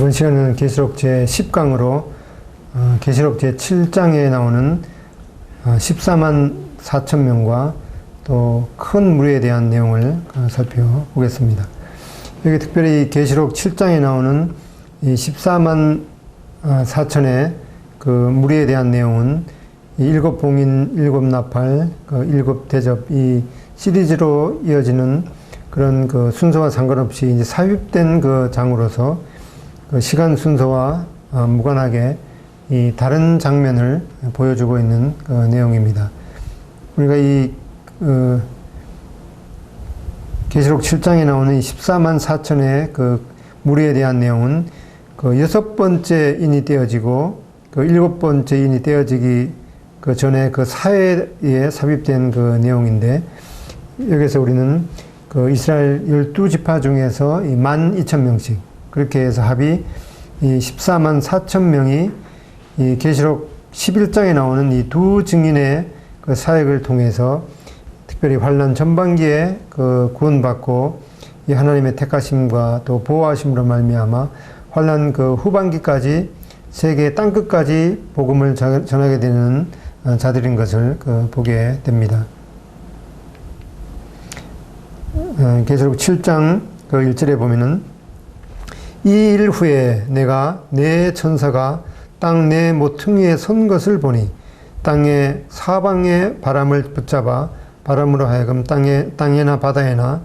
이번 시간에는 계시록 제10강으로 계시록 제7장에 나오는 14만 4천 명과 또 큰 무리에 대한 내용을 살펴보겠습니다. 여기 특별히 계시록 7장에 나오는 이 14만 4천의 그 무리에 대한 내용은 일곱 봉인, 일곱 나팔, 일곱 대접 이 시리즈로 이어지는 그런 그 순서와 상관없이 이제 삽입된 그 장으로서 그 시간 순서와 무관하게 이 다른 장면을 보여주고 있는 그 내용입니다. 우리가 이 계시록 7장에 나오는 14만 4천의 그 무리에 대한 내용은 그 여섯 번째 인이 떼어지고 그 일곱 번째 인이 떼어지기 그 전에 그 사회에 삽입된 그 내용인데, 여기서 우리는 그 이스라엘 12지파 중에서 이 12,000명씩 그렇게 해서 합이 이 14만 4천 명이 이 계시록 11장에 나오는 이 두 증인의 그 사역을 통해서 특별히 환난 전반기에 그 구원받고 이 하나님의 택하심과 또 보호하심으로 말미암아 환난 그 후반기까지 세계 땅끝까지 복음을 전하게 되는 자들인 것을 보게 됩니다. 계시록 7장 그 1절에 보면은 이 일 후에 내가 내 천사가 땅 내 모퉁이에 선 것을 보니 땅의 사방의 바람을 붙잡아 바람으로 하여금 땅에나 바다에나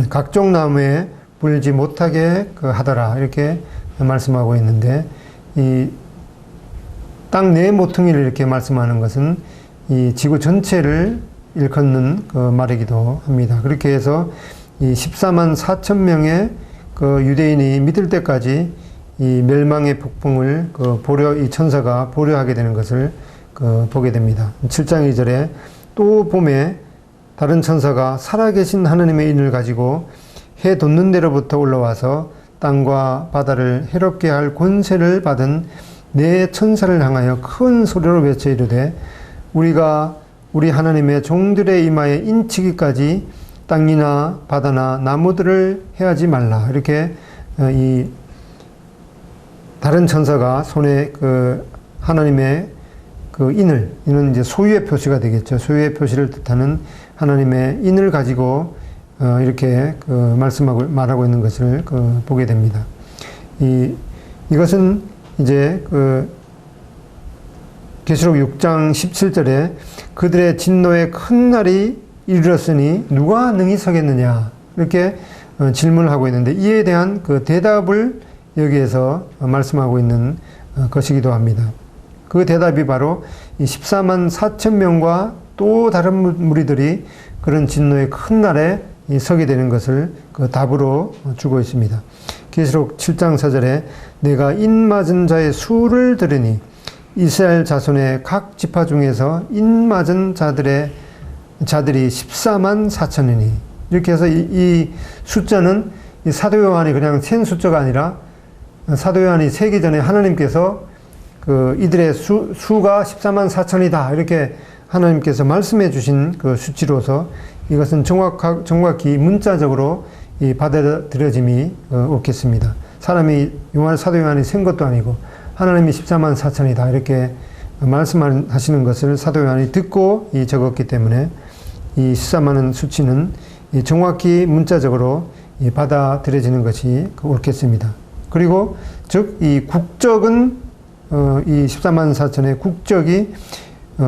각종 나무에 불지 못하게 하더라, 이렇게 말씀하고 있는데, 이 땅 내 모퉁이를 이렇게 말씀하는 것은 이 지구 전체를 일컫는 그 말이기도 합니다. 그렇게 해서 이 14만 4천 명의 그 유대인이 믿을 때까지 이 멸망의 폭풍을 이 천사가 보려하게 되는 것을 보게 됩니다. 7장 2절에 또 봄에 다른 천사가 살아계신 하나님의 인을 가지고 해 돋는 데로부터 올라와서 땅과 바다를 해롭게 할 권세를 받은 네 천사를 향하여 큰 소리로 외쳐 이르되 우리가 우리 하나님의 종들의 이마에 인치기까지 땅이나 바다나 나무들을 해하지 말라, 이렇게 이 다른 천사가 손에 그 하나님의 그 이는 이제 소유의 표시가 되겠죠. 소유의 표시를 뜻하는 하나님의 인을 가지고 이렇게 말하고 있는 것을 보게 됩니다. 이것은 이제 계시록 6장 17절에 그들의 진노의 큰 날이 이르렀으니 누가 능히 서겠느냐, 이렇게 질문을 하고 있는데, 이에 대한 그 대답을 여기에서 말씀하고 있는 것이기도 합니다. 그 대답이 바로 이 14만 4천 명과 또 다른 무리들이 그런 진노의 큰 날에 서게 되는 것을 그 답으로 주고 있습니다. 계시록 7장 4절에 내가 인 맞은 자의 수를 들으니 이스라엘 자손의 각 지파 중에서 인 맞은 자들이 14만 4천이니, 이렇게 해서 이 숫자는 이 사도 요한이 그냥 센 숫자가 아니라 사도 요한이 세기 전에 하나님께서 이들의 수가 14만 4천이다, 이렇게 하나님께서 말씀해 주신 그 수치로서 이것은 정확히 문자적으로 이 받아들여짐이 없겠습니다. 사도 요한이 센 것도 아니고 하나님이 14만 4천이다, 이렇게 말씀하시는 것을 사도 요한이 듣고 적었기 때문에 이 14만은 수치는 정확히 문자적으로 받아들여지는 것이 옳겠습니다. 그리고 즉 이 국적은 이 14만 4천의 국적이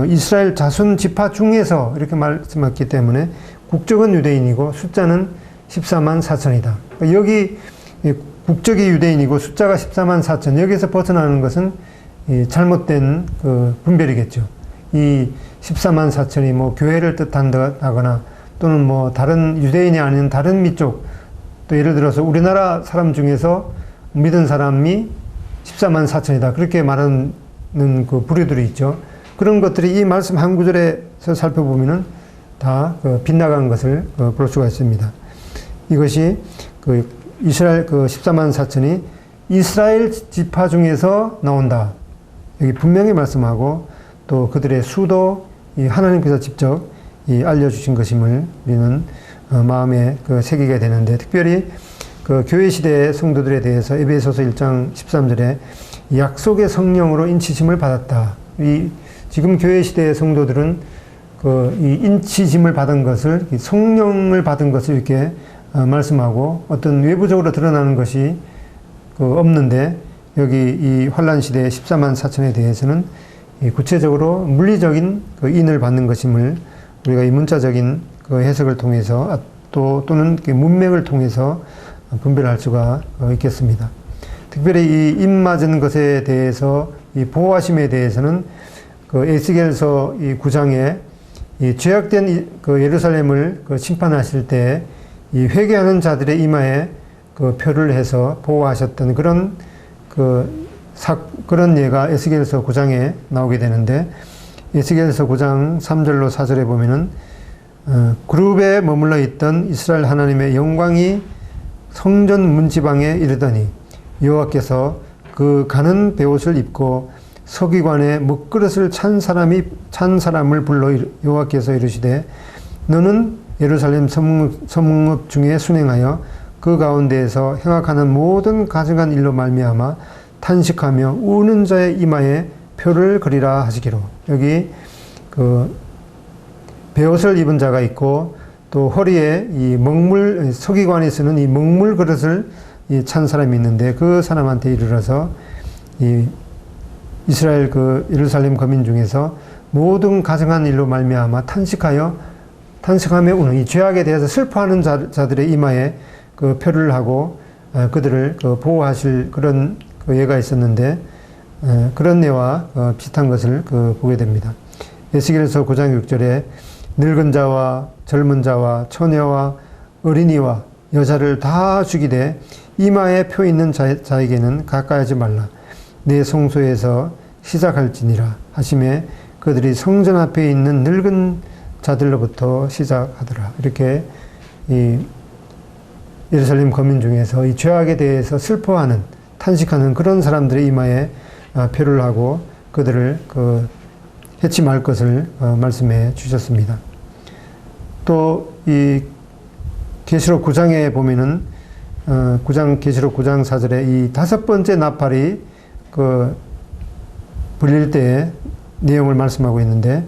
이스라엘 자손 지파 중에서 이렇게 말씀했기 때문에 국적은 유대인이고 숫자는 14만 4천이다. 여기 국적이 유대인이고 숫자가 14만 4천, 여기서 벗어나는 것은 잘못된 분별이겠죠. 이 14만 4천이 뭐 교회를 뜻한다거나 또는 뭐 다른 유대인이 아닌 다른 민족, 또 예를 들어서 우리나라 사람 중에서 믿은 사람이 14만 4천이다, 그렇게 말하는 그 부류들이 있죠. 그런 것들이 이 말씀 한 구절에서 살펴보면은 다 빗나간 것을 볼 수가 있습니다. 이것이 이스라엘 14만 4천이 이스라엘 지파 중에서 나온다, 여기 분명히 말씀하고, 또 그들의 수도 하나님께서 직접 알려주신 것임을 우리는 마음에 새기게 되는데, 특별히 그 교회 시대의 성도들에 대해서 에베소서 1장 13절에 약속의 성령으로 인치심을 받았다. 지금 교회 시대의 성도들은 이 인치심을 받은 것을, 성령을 받은 것을 이렇게 말씀하고 어떤 외부적으로 드러나는 것이 없는데, 여기 이 환란 시대의 14만 4천에 대해서는 구체적으로 물리적인 인을 받는 것임을 우리가 이 문자적인 해석을 통해서 또는 문맥을 통해서 분별할 수가 있겠습니다. 특별히 이 인 맞은 것에 대해서 이 보호하심에 대해서는 에스겔서 이 9장에 이 죄악된 예루살렘을 심판하실 때 이 회개하는 자들의 이마에 표를 해서 보호하셨던 그런 그런 예가 에스겔서 9장에 나오게 되는데, 에스겔서 9장 3절로 4절에 보면은 그룹에 머물러 있던 이스라엘 하나님의 영광이 성전 문지방에 이르더니 여호와께서 그 가는 베옷을 입고 서기관의 먹그릇을 찬 사람을 불러 여호와께서 이르시되 너는 예루살렘 성읍 중에 순행하여 그 가운데에서 행악하는 모든 가증한 일로 말미암아 탄식하며 우는 자의 이마에 표를 그리라 하시기로. 여기 베옷을 입은 자가 있고 또 허리에 이 서기관이 쓰는 이 먹물 그릇을 찬 사람이 있는데, 그 사람한테 이르러서 이 이스라엘 예루살렘 거민 중에서 모든 가증한 일로 말미암아 탄식하며 우는, 이 죄악에 대해서 슬퍼하는 자들의 이마에 표를 하고 그들을 보호하실 그런 예가 있었는데, 그런 예와 비슷한 것을 보게 됩니다. 에스겔서 9장 6절에 늙은 자와 젊은 자와 처녀와 어린이와 여자를 다 죽이되 이마에 표 있는 자에게는 가까이 하지 말라. 내 성소에서 시작할지니라 하심에 그들이 성전 앞에 있는 늙은 자들로부터 시작하더라. 이렇게 이 예루살렘 거민 중에서 이 죄악에 대해서 슬퍼하는, 탄식하는 그런 사람들의 이마에 표를 하고 그들을 해치 말 것을 말씀해 주셨습니다. 또 이 계시록 9장에 보면은 계시록 9장 4절에 이 5번째 나팔이 불릴 때의 내용을 말씀하고 있는데,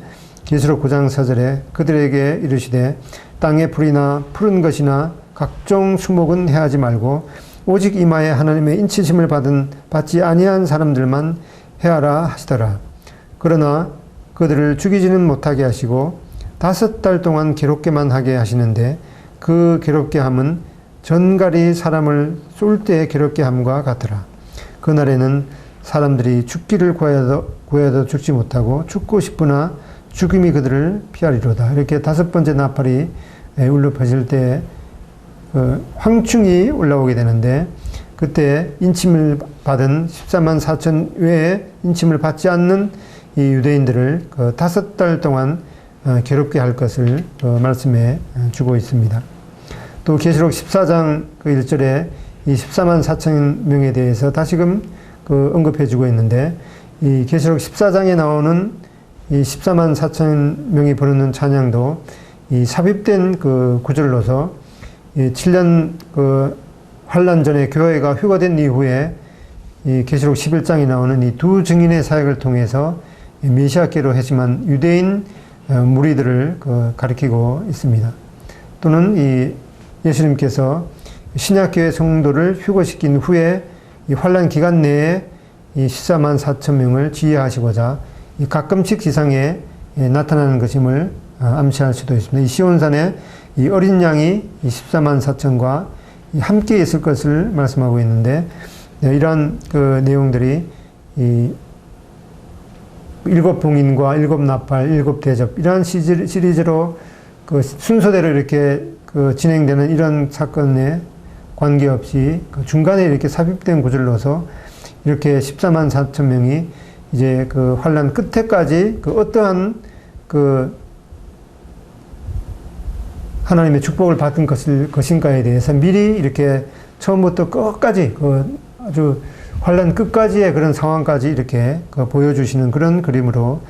계시록 9장 4절에 그들에게 이르시되 땅의 풀이나 푸른 것이나 각종 수목은 해하지 말고 오직 이마에 하나님의 인치심을 받지 아니한 사람들만 해하라 하시더라. 그러나 그들을 죽이지는 못하게 하시고 5달 동안 괴롭게만 하게 하시는데, 그 괴롭게 함은 전갈이 사람을 쏠 때 괴롭게 함과 같으라. 그날에는 사람들이 죽기를 구하여도 죽지 못하고 죽고 싶으나 죽음이 그들을 피하리로다. 이렇게 5번째 나팔이 울려 퍼질 때 황충이 올라오게 되는데, 그때 인침을 받은 14만 4천 외에 인침을 받지 않는 이 유대인들을 5달 동안 괴롭게 할 것을 말씀해 주고 있습니다. 또 계시록 14장 1절에 이 14만 4천 명에 대해서 다시금 언급해 주고 있는데, 이 계시록 14장에 나오는 이 14만 4천 명이 부르는 찬양도 이 삽입된 구절로서 이 7년 환란 전에 교회가 휴거된 이후에 이 계시록 11장에 나오는 이 두 증인의 사역을 통해서 메시아께로 해심한 유대인 무리들을 가리키고 있습니다. 또는 이 예수님께서 신약교회 성도를 휴거시킨 후에 이 환란 기간 내에 이 14만 4천 명을 지휘하시고자 이 가끔씩 지상에 나타나는 것임을 암시할 수도 있습니다. 이 시온산에 이 어린 양이 이 14만 4천과 함께 있을 것을 말씀하고 있는데, 이러한 내용들이 이 7 봉인과 7 나팔, 7 대접, 이러한 시리즈로 순서대로 이렇게 진행되는 이런 사건에 관계없이 중간에 이렇게 삽입된 구절로서 이렇게 14만 4천 명이 이제 환란 끝에까지 어떠한 하나님의 축복을 받은 것인가에 대해서 미리 이렇게 처음부터 끝까지 아주 환란 끝까지의 그런 상황까지 이렇게 보여주시는 그런 그림으로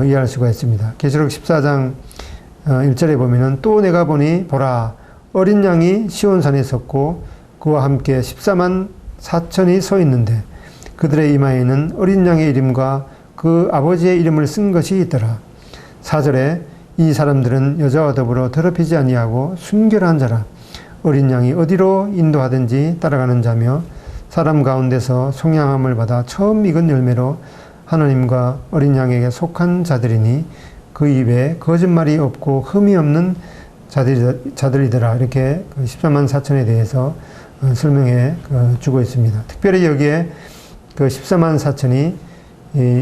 이해할 수가 있습니다. 계시록 14장 1절에 보면은 또 내가 보니 보라 어린 양이 시온산에 섰고 그와 함께 14만 4천이 서 있는데 그들의 이마에는 어린 양의 이름과 그 아버지의 이름을 쓴 것이 있더라. 4절에 이 사람들은 여자와 더불어 더럽히지 아니하고 순결한 자라. 어린 양이 어디로 인도하든지 따라가는 자며 사람 가운데서 속량함을 받아 처음 익은 열매로 하나님과 어린 양에게 속한 자들이니 그 입에 거짓말이 없고 흠이 없는 자들이더라. 이렇게 14만 4천에 대해서 설명해 주고 있습니다. 특별히 여기에 그 14만 4천이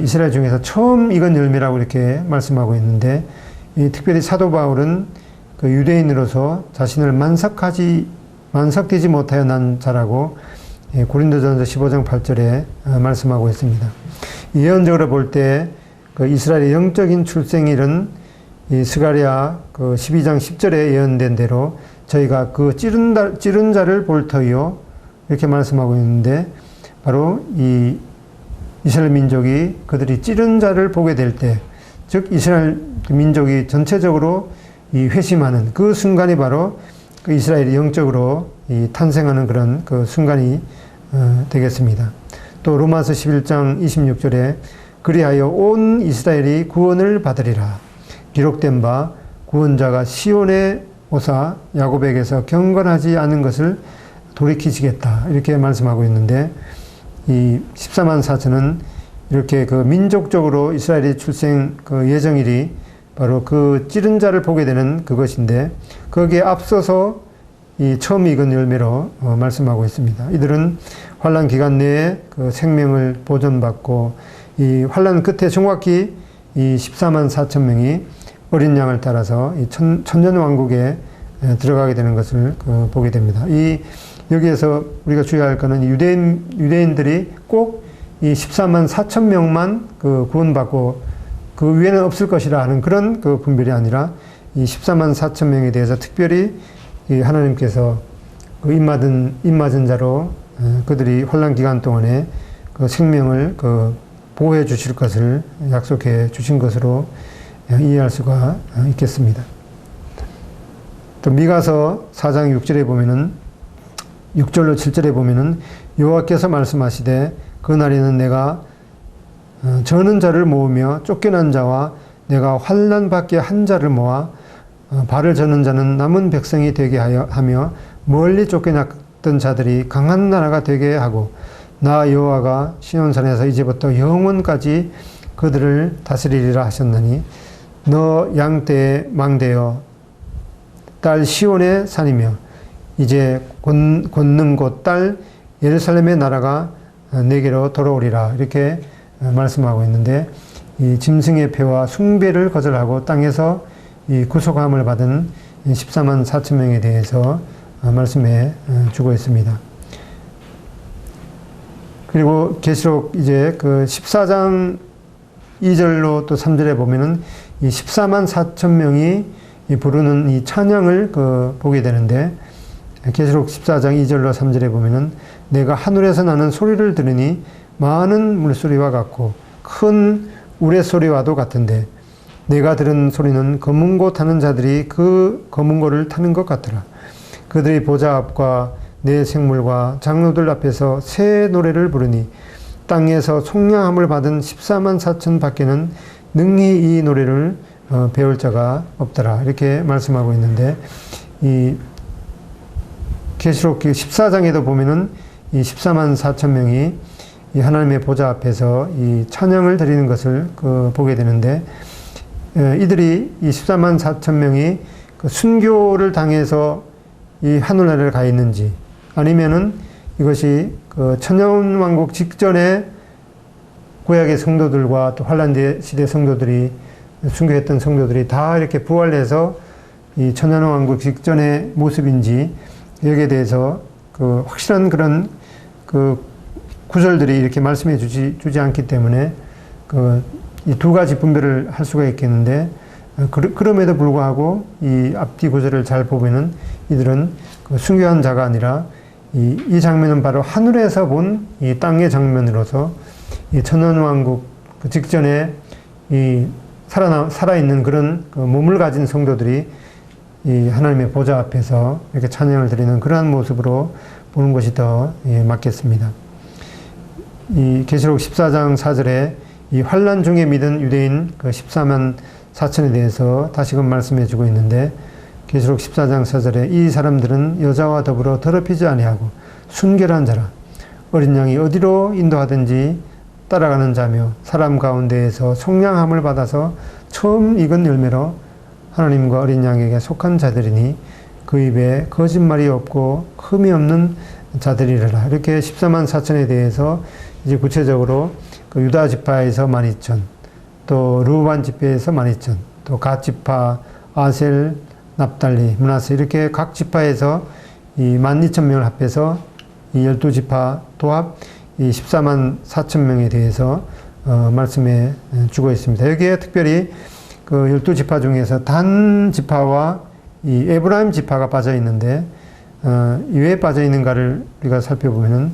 이스라엘 중에서 처음 익은 열매라고 이렇게 말씀하고 있는데, 특별히 사도 바울은 그 유대인으로서 자신을 만석되지 못하여 난 자라고 고린도전서 15장 8절에 말씀하고 있습니다. 예언적으로 볼 때 그 이스라엘의 영적인 출생일은 이 스가랴 그 12장 10절에 예언된 대로 저희가 그 찌른 자를 볼 터이요 이렇게 말씀하고 있는데, 바로 이 이스라엘 민족이 그들이 찌른 자를 보게 될 때, 즉 이스라엘 민족이 전체적으로 이 회심하는 그 순간이 바로 그 이스라엘이 영적으로 이 탄생하는 그런 그 순간이 되겠습니다. 또 로마서 11장 26절에 그리하여 온 이스라엘이 구원을 받으리라. 기록된 바 구원자가 시온에 오사 야곱에게서 경건하지 않은 것을 돌이키시겠다. 이렇게 말씀하고 있는데, 이 14만 4천은 이렇게 그 민족적으로 이스라엘의 출생 그 예정일이 바로 그 찌른 자를 보게 되는 그것인데, 거기에 앞서서 이 처음 익은 열매로 말씀하고 있습니다. 이들은 환란 기간 내에 그 생명을 보존받고, 이 환란 끝에 정확히 이 14만 4천 명이 어린 양을 따라서 이 천년 왕국에 들어가게 되는 것을 보게 됩니다. 여기에서 우리가 주의할 것은 유대인들이 꼭 이 14만 4천 명만 그 구원받고 그 위에는 없을 것이라 하는 그런 그 분별이 아니라, 이 14만 4천 명에 대해서 특별히 이 하나님께서 그 입맞은 자로 그들이 환란 기간 동안에 그 생명을 보호해 주실 것을 약속해 주신 것으로 이해할 수가 있겠습니다. 또 미가서 4장 6절에 보면은 6절로 7절에 보면은 여호와께서 말씀하시되 그날에는 내가 저는 자를 모으며 쫓겨난 자와 내가 환난 밖에 한 자를 모아 발을 저는 자는 남은 백성이 되게 하며 멀리 쫓겨났던 자들이 강한 나라가 되게 하고 나 여호와가 시온산에서 이제부터 영원까지 그들을 다스리리라 하셨나니 너 양떼의 망대여 딸 시온의 산이며 이제 권능 곧 딸 예루살렘의 나라가 내게로 돌아오리라. 이렇게 말씀하고 있는데, 이 짐승의 패와 숭배를 거절하고 땅에서 이 구속함을 받은 14만 4천 명에 대해서 말씀해 주고 있습니다. 그리고 계시록 이제 그 14장 2절로 또 3절에 보면은 이 14만 4천 명이 부르는 이 찬양을 보게 되는데, 계시록 14장 2절로 3절에 보면은 내가 하늘에서 나는 소리를 들으니 많은 물소리와 같고 큰 우레소리와도 같은데 내가 들은 소리는 검은 고 타는 자들이 그 검은 고를 타는 것 같더라. 그들이 보좌 앞과 내 생물과 장로들 앞에서 새 노래를 부르니 땅에서 속량함을 받은 14만 4천 밖에는 능히 이 노래를 배울 자가 없더라. 이렇게 말씀하고 있는데, 이 계시록 14장에도 보면은 이 14만 4천 명이 이 하나님의 보좌 앞에서 이 찬양을 드리는 것을 보게 되는데, 이들이 이 14만 4천 명이 그 순교를 당해서 이 하늘나라를 가 있는지, 아니면은 이것이 그 천년왕국 직전에 구약의 성도들과 또 환란 시대 성도들이 순교했던 성도들이 다 이렇게 부활해서 이 천년왕국 직전의 모습인지, 여기에 대해서 그 확실한 그런 그 구절들이 이렇게 말씀해 주지 않기 때문에 이 두 가지 분별을 할 수가 있겠는데, 그럼에도 불구하고 이 앞뒤 구절을 잘 보면은 이들은 그 순교한 자가 아니라 이 장면은 바로 하늘에서 본 이 땅의 장면으로서 이 천년왕국 그 직전에 이 살아있는 그런 그 몸을 가진 성도들이 이 하나님의 보좌 앞에서 이렇게 찬양을 드리는 그러한 모습으로 보는 것이 더 맞겠습니다. 이 계시록 14장 4절에 이 환난 중에 믿은 유대인 그 14만 4천에 대해서 다시금 말씀해 주고 있는데, 계시록 14장 4절에 이 사람들은 여자와 더불어 더럽히지 아니하고 순결한 자라, 어린 양이 어디로 인도하든지 따라가는 자며 사람 가운데에서 속량함을 받아서 처음 익은 열매로 하나님과 어린 양에게 속한 자들이니 그 입에 거짓말이 없고 흠이 없는 자들이라. 이렇게 14만 4천에 대해서 이제 구체적으로 그 유다 지파에서 12,000, 또 르우반 지파에서 12,000, 또 갓 지파, 아셀, 납달리, 므낫세 이렇게 각 지파에서 이 12,000명을 합해서 이 12지파 도합 이 14만 4천 명에 대해서 말씀해 주고 있습니다. 여기에 특별히 그 12지파 중에서 단 지파와 이 에브라임 지파가 빠져 있는데, 왜 빠져 있는가를 우리가 살펴보면은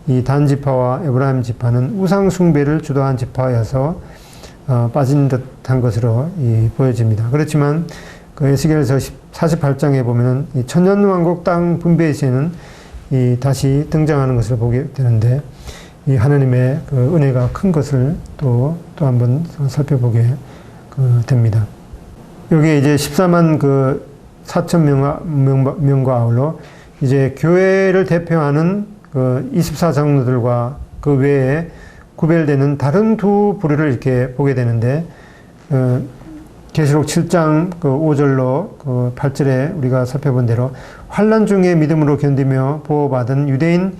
이 단 지파와 에브라임 지파는 우상 숭배를 주도한 지파여서 빠진 듯한 것으로 보여집니다. 그렇지만 그 에스겔서 48장에 보면은 이 천년왕국 땅 분배시에는 이 다시 등장하는 것을 보게 되는데, 이 하나님의 그 은혜가 큰 것을 또 한번 살펴보게 됩니다. 여기 이제 14만 그 4천 명과 아울러 이제 교회를 대표하는 그 24장로들과 그 외에 구별되는 다른 두 부류를 이렇게 보게 되는데, 계시록 7장 그 5절로 그 8절에 우리가 살펴본 대로 환난 중에 믿음으로 견디며 보호받은 유대인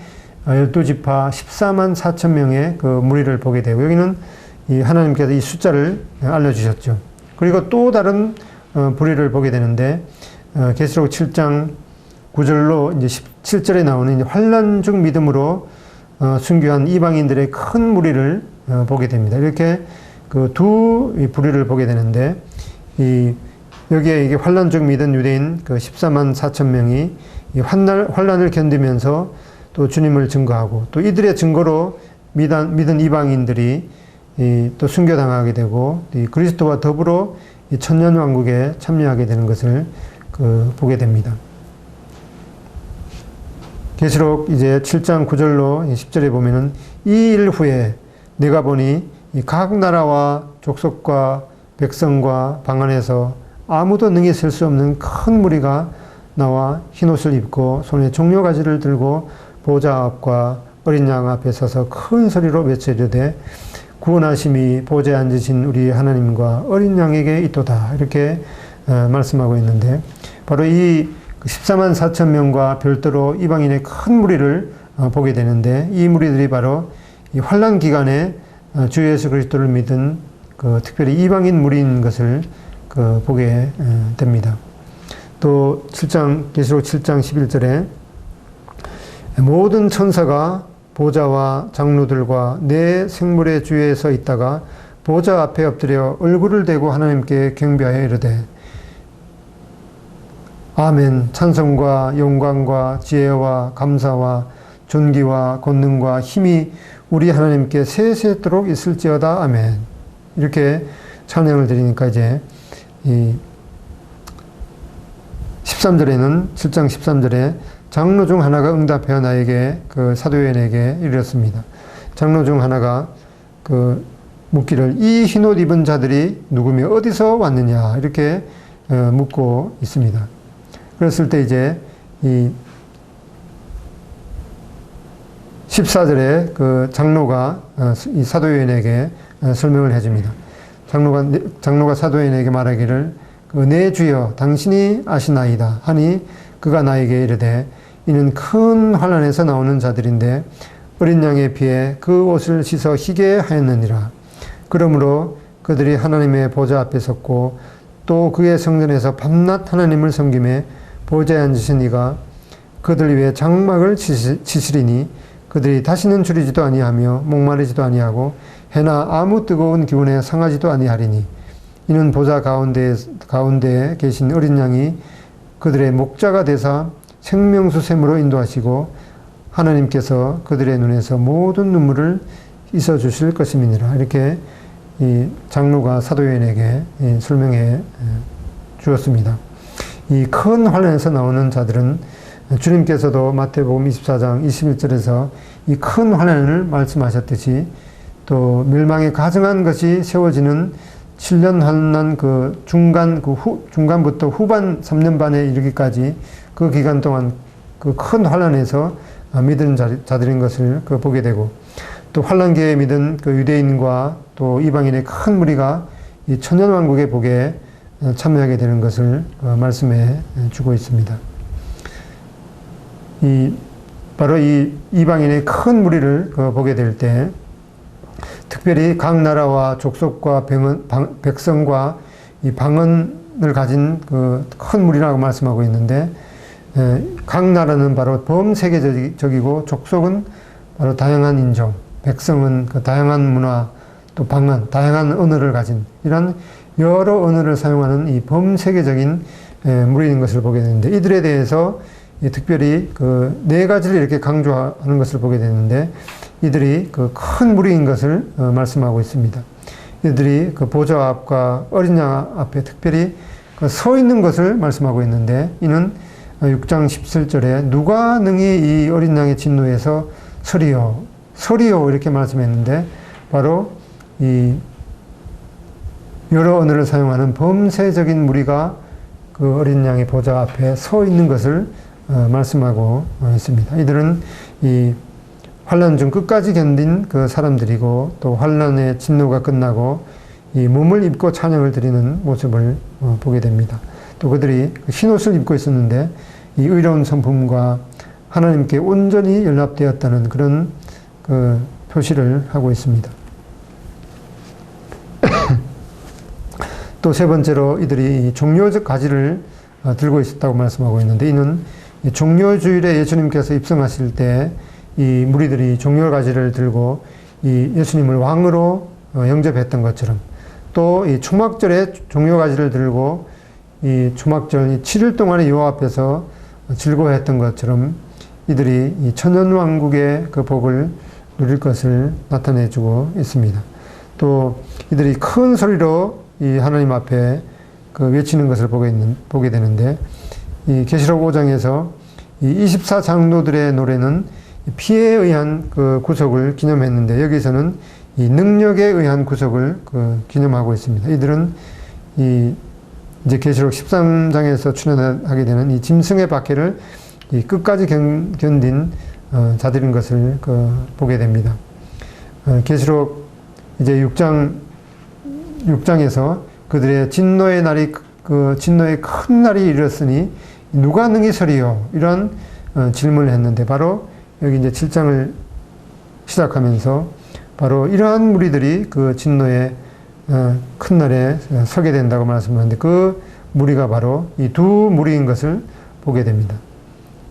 12지파 14만 4천 명의 그 무리를 보게 되고, 여기는 이 하나님께서 이 숫자를 알려주셨죠. 그리고 또 다른 부류를 보게 되는데, 계시록 7장 9절로 이제 17절에 나오는 이제 환난 중 믿음으로 순교한 이방인들의 큰 무리를 보게 됩니다. 이렇게 그 두 부류를 보게 되는데, 여기에 이게 환난 중 믿은 유대인 그 14만 4천 명이 이 환난을 견디면서 또 주님을 증거하고, 또 이들의 증거로 믿은 이방인들이 또 순교당하게 되고, 이 그리스도와 더불어 이 천년왕국에 참여하게 되는 것을 보게 됩니다. 계시록 이제 7장 9절로 10절에 보면은 이 일 후에 내가 보니 각 나라와 족속과 백성과 방 안에서 아무도 능히 셀 수 없는 큰 무리가 나와 흰옷을 입고 손에 종려가지를 들고 보좌 앞과 어린 양 앞에 서서 큰 소리로 외치려되 구원하심이 보좌에 앉으신 우리 하나님과 어린 양에게 있도다. 이렇게 말씀하고 있는데, 바로 이 14만 4천 명과 별도로 이방인의 큰 무리를 보게 되는데, 이 무리들이 바로 이 환난 기간에 주 예수 그리스도를 믿은 특별히 이방인 무리인 것을 보게 됩니다. 또 계시록 7장 11절에 모든 천사가 보좌와 장로들과 내 생물의 주위에 서 있다가 보좌 앞에 엎드려 얼굴을 대고 하나님께 경배하여 이르되 아멘. 찬송과 영광과 지혜와 감사와 존귀와 권능과 힘이 우리 하나님께 세세토록 있을지어다. 아멘. 이렇게 찬양을 드리니까 이제 이 13절에는 7장 13절에 장로 중 하나가 응답하여 나에게 사도 요한에게 이르렀습니다. 장로 중 하나가 묻기를 이 흰옷 입은 자들이 누구며 어디서 왔느냐 이렇게 묻고 있습니다. 그랬을 때 이제 이 14절에 장로가 이 사도 요한에게 설명을 해줍니다. 장로가 사도 요한에게 말하기를 내 주여 당신이 아시나이다 하니 그가 나에게 이르되 이는 큰 환난에서 나오는 자들인데 어린 양의 피에 그 옷을 씻어 희게 하였느니라. 그러므로 그들이 하나님의 보좌 앞에 섰고 또 그의 성전에서 밤낮 하나님을 섬김에 보좌에 앉으신 이가 그들 위에 장막을 치시리니 그들이 다시는 줄이지도 아니하며 목마르지도 아니하고 해나 아무 뜨거운 기운에 상하지도 아니하리니 이는 보좌 가운데에 계신 어린 양이 그들의 목자가 되사 생명수 샘으로 인도하시고 하나님께서 그들의 눈에서 모든 눈물을 씻어 주실 것임이니라. 이렇게 이 장로가 사도 요한에게 설명해 주었습니다. 이 큰 환난에서 나오는 자들은 주님께서도 마태복음 24장 21절에서 이 큰 환난을 말씀하셨듯이 또 멸망에 가증한 것이 세워지는 7년 환난 그 중간부터 후반 3년 반에 이르기까지 그 기간 동안 그 큰 환난에서 믿은 자들인 것을 보게 되고, 또 환난기에 믿은 그 유대인과 또 이방인의 큰 무리가 이 천년왕국의 복에 참여하게 되는 것을 말씀해 주고 있습니다. 바로 이 이방인의 큰 무리를 보게 될 때, 특별히 각 나라와 족속과 백성과 이 방언을 가진 그 큰 무리라고 말씀하고 있는데, 각 나라는 바로 범세계적이고 족속은 바로 다양한 인종, 백성은 그 다양한 문화, 또 방언, 다양한 언어를 가진 이런 여러 언어를 사용하는 이 범세계적인 무리인 것을 보게 되는데, 이들에 대해서 특별히 그 네 가지를 이렇게 강조하는 것을 보게 되는데, 이들이 그 큰 무리인 것을 말씀하고 있습니다. 이들이 그 보좌 앞과 어린 양 앞에 특별히 서 있는 것을 말씀하고 있는데, 이는 6장 17절에 누가 능히 이 어린 양의 진노에서 서리요 이렇게 말씀했는데, 바로 이 여러 언어를 사용하는 범세적인 무리가 그 어린 양의 보좌 앞에 서 있는 것을 말씀하고 있습니다. 이들은 이 환난 중 끝까지 견딘 그 사람들이고, 또 환난의 진노가 끝나고 이 몸을 입고 찬양을 드리는 모습을 보게 됩니다. 또 그들이 흰옷을 입고 있었는데 이 의로운 성품과 하나님께 온전히 연합되었다는 그런 그 표시를 하고 있습니다. 또 세 번째로 이들이 종려적 가지를 들고 있었다고 말씀하고 있는데, 이는 종려주일에 예수님께서 입성하실 때 이 무리들이 종려가지를 들고 이 예수님을 왕으로 영접했던 것처럼, 또 이 초막절에 종려가지를 들고 이 초막절 7일 동안의 여호와 앞에서 즐거워했던 것처럼 이들이 이 천년왕국의 그 복을 누릴 것을 나타내주고 있습니다. 또 이들이 큰 소리로 이 하나님 앞에 그 외치는 것을 보게 되는데, 이 계시록 5장에서 이 24장로들의 노래는 피에 의한 그 구속을 기념했는데, 여기서는 이 능력에 의한 구속을 기념하고 있습니다. 이들은 이제 계시록 13장에서 출현하게 되는 이 짐승의 박해를 이 끝까지 견딘 자들인 것을 보게 됩니다. 계시록 이제 6장에서 그들의 진노의 날이 진노의 큰 날이 이르렀으니 누가 능히 서리요? 이런 질문을 했는데, 바로 여기 이제 7장을 시작하면서 바로 이러한 무리들이 그 진노의 큰 날에 서게 된다고 말씀하는데, 그 무리가 바로 이 두 무리인 것을 보게 됩니다.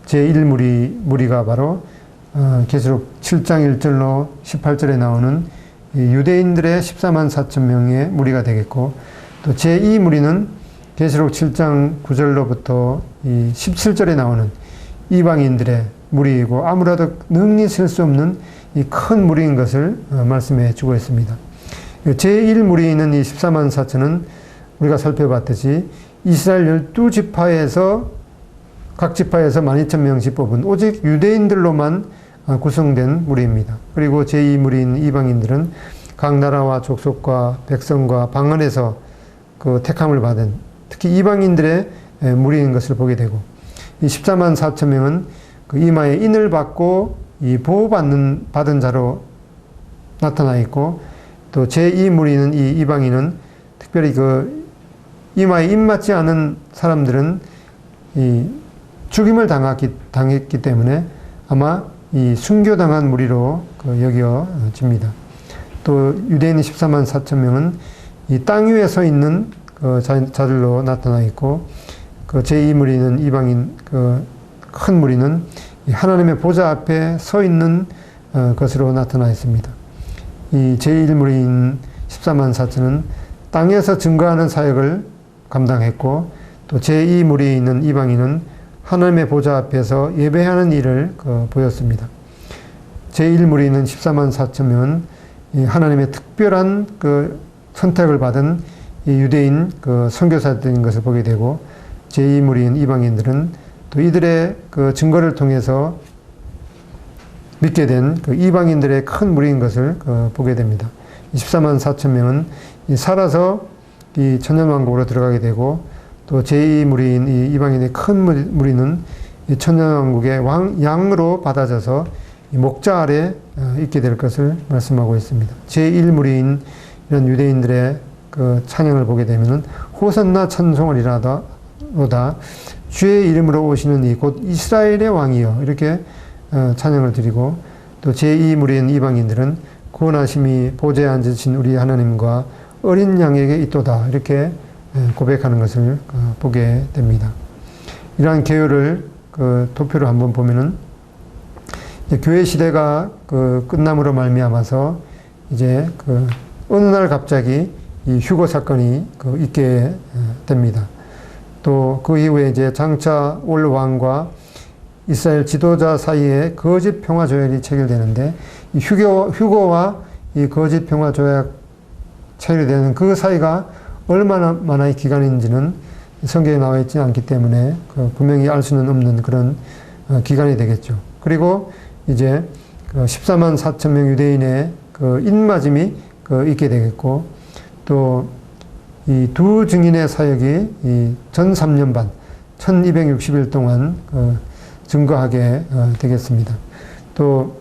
제1무리가 바로 계시록 7장 1절로 18절에 나오는 유대인들의 14만 4천 명의 무리가 되겠고, 또 제2무리는 계시록 7장 9절로부터 이 17절에 나오는 이방인들의 무리이고, 아무라도 능히 셀 수 없는 이 큰 무리인 것을 말씀해 주고 있습니다. 제1무리인 이 14만 4천은 우리가 살펴봤듯이 이스라엘 12지파에서 각 지파에서 12,000명씩 뽑은 오직 유대인들로만 구성된 무리입니다. 그리고 제2무리인 이방인들은 각 나라와 족속과 백성과 방언에서 그 택함을 받은, 특히 이방인들의 무리인 것을 보게 되고, 이 14만 4천 명은 그 이마에 인을 받고 이 받은 자로 나타나 있고, 또 제2무리는 이 이방인은 특별히 그 이마에 인 맞지 않은 사람들은 이 죽임을 당했기 때문에 아마 이 순교당한 무리로 여겨집니다. 또 유대인 14만 4천 명은 이 땅 위에 서 있는 그 자들로 나타나 있고, 그 제2무리는 이방인 큰 무리는 하나님의 보좌 앞에 서 있는 것으로 나타나 있습니다. 이 제1무리인 14만 4천은 땅에서 증거하는 사역을 감당했고, 또 제2무리에 있는 이방인은 하나님의 보좌 앞에서 예배하는 일을 보였습니다. 제1무리는 14만 4천 명은 하나님의 특별한 선택을 받은 유대인 선교사들인 것을 보게 되고, 제2무리인 이방인들은 또 이들의 그 증거를 통해서 믿게 된 그 이방인들의 큰 무리인 것을 보게 됩니다. 14만 4천 명은 살아서 이 천년왕국으로 들어가게 되고, 또 제2 무리인 이 이방인의 큰 무리는 이 천년왕국의 양으로 받아져서 이 목자 아래 있게 될 것을 말씀하고 있습니다. 제1 무리인 이런 유대인들의 그 찬양을 보게 되면은 호산나 찬송하리로다 주의 이름으로 오시는 이 곧 이스라엘의 왕이여 이렇게 찬양을 드리고, 또 제2 무리인 이방인들은 구원하심이 보좌에 앉으신 우리 하나님과 어린 양에게 있도다 이렇게 고백하는 것을 보게 됩니다. 이러한 계율을 도표로 한번 보면은 교회 시대가 끝남으로 말미암아서 이제 어느 날 갑자기 이 휴거 사건이 있게 됩니다. 또 그 이후에 이제 장차 올 왕과 이스라엘 지도자 사이에 거짓 평화 조약이 체결되는데, 이 휴거와 이 거짓 평화 조약 체결되는 그 사이가 얼마나의 기간인지는 성경에 나와 있지 않기 때문에 분명히 알 수는 없는 그런 기간이 되겠죠. 그리고 이제 14만 4천 명 유대인의 인맞음이 있게 되겠고, 또 이 두 증인의 사역이 이 전 3년 반, 1260일 동안 증거하게 되겠습니다. 또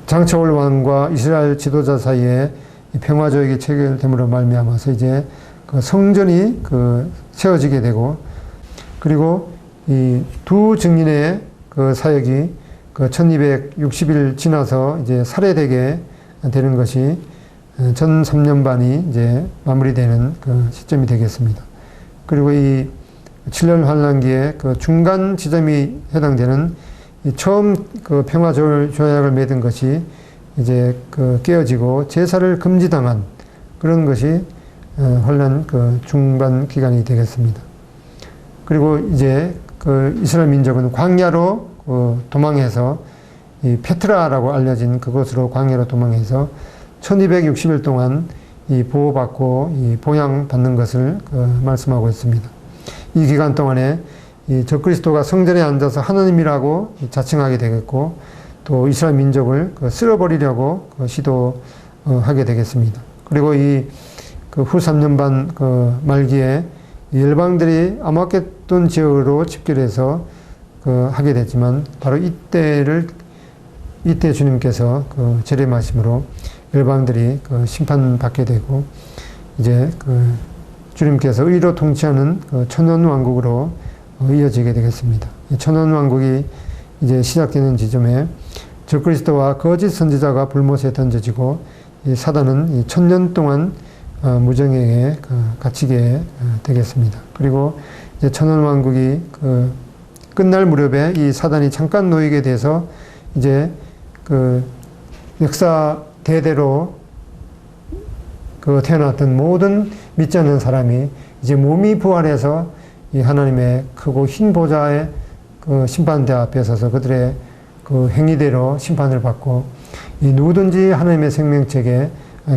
장차 올 왕과 이스라엘 지도자 사이에 평화조약이 체결됨으로 말미암아서 이제 성전이 세워지게 되고, 그리고 이 두 증인의 사역이 1260일 지나서 이제 살해되게 되는 것이 전 3년 반이 이제 마무리되는 시점이 되겠습니다. 그리고 이 7년 환란기에 중간 지점이 해당되는 처음 평화조약을 맺은 것이 이제 깨어지고 제사를 금지당한 그런 것이 환란 중반 기간이 되겠습니다. 그리고 이제 이스라엘 민족은 광야로 도망해서 이 페트라라고 알려진 그곳으로 광야로 도망해서 1260일 동안 이 보호받고 이 보양받는 것을 말씀하고 있습니다. 이 기간 동안에 이 적그리스도가 성전에 앉아서 하나님이라고 자칭하게 되겠고, 또 이스라엘 민족을 쓸어버리려고 시도하게 되겠습니다. 그리고 이 후 3년 반 말기에 열방들이 아마겟돈 지역으로 집결해서 하게 됐지만, 바로 이때 주님께서 재림하심으로 열방들이 심판받게 되고, 이제 주님께서 의로 통치하는 천년왕국으로 이어지게 되겠습니다. 천년왕국이 이제 시작되는 지점에 적그리스도와 거짓 선지자가 불못에 던져지고, 이 사단은 이 1000년 동안 무정행에 갇히게 되겠습니다. 그리고 이제 천년왕국이 끝날 무렵에 이 사단이 잠깐 놓이게 돼서 이제 역사 대대로 태어났던 모든 믿지 않는 사람이 이제 몸이 부활해서 이 하나님의 크고 흰 보좌의 심판대 앞에 서서 그들의 행위대로 심판을 받고, 이 누구든지 하나님의 생명책에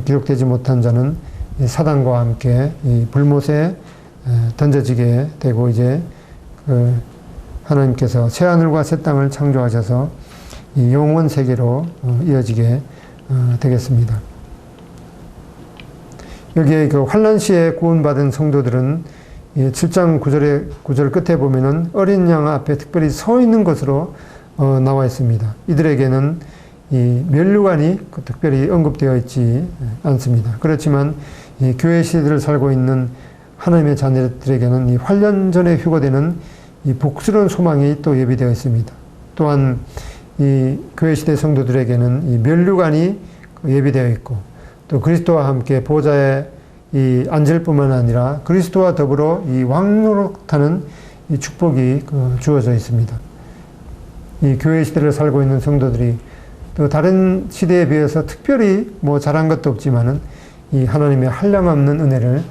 기록되지 못한 자는 이 사단과 함께 이 불못에 던져지게 되고, 이제 하나님께서 새 하늘과 새 땅을 창조하셔서 이 영원 세계로 이어지게 되겠습니다. 여기에 환란 시에 구원받은 성도들은 7장 9절 끝에 보면은 어린 양 앞에 특별히 서 있는 것으로 나와 있습니다. 이들에게는 이 면류관이 특별히 언급되어 있지 않습니다. 그렇지만 이 교회 시대를 살고 있는 하나님의 자녀들에게는 이 환란 전에 휴거되는 이 복스러운 소망이 또 예비되어 있습니다. 또한 이 교회 시대 성도들에게는 이 면류관이 예비되어 있고, 또 그리스도와 함께 보좌에 이 앉을 뿐만 아니라 그리스도와 더불어 이 왕노릇하는 이 축복이 주어져 있습니다. 이 교회 시대를 살고 있는 성도들이 또 다른 시대에 비해서 특별히 뭐 잘한 것도 없지만은 이 하나님의 한량없는 은혜를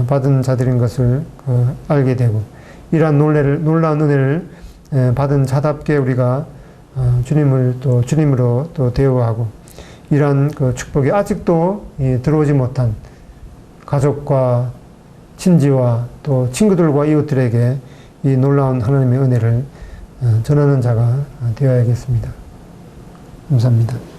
받은 자들인 것을 알게 되고, 이러한 놀라운 은혜를 받은 자답게 우리가 주님을 또 주님으로 또 대우하고, 이러한 축복이 아직도 들어오지 못한 가족과 친지와 또 친구들과 이웃들에게 이 놀라운 하나님의 은혜를 전하는 자가 되어야겠습니다. 감사합니다.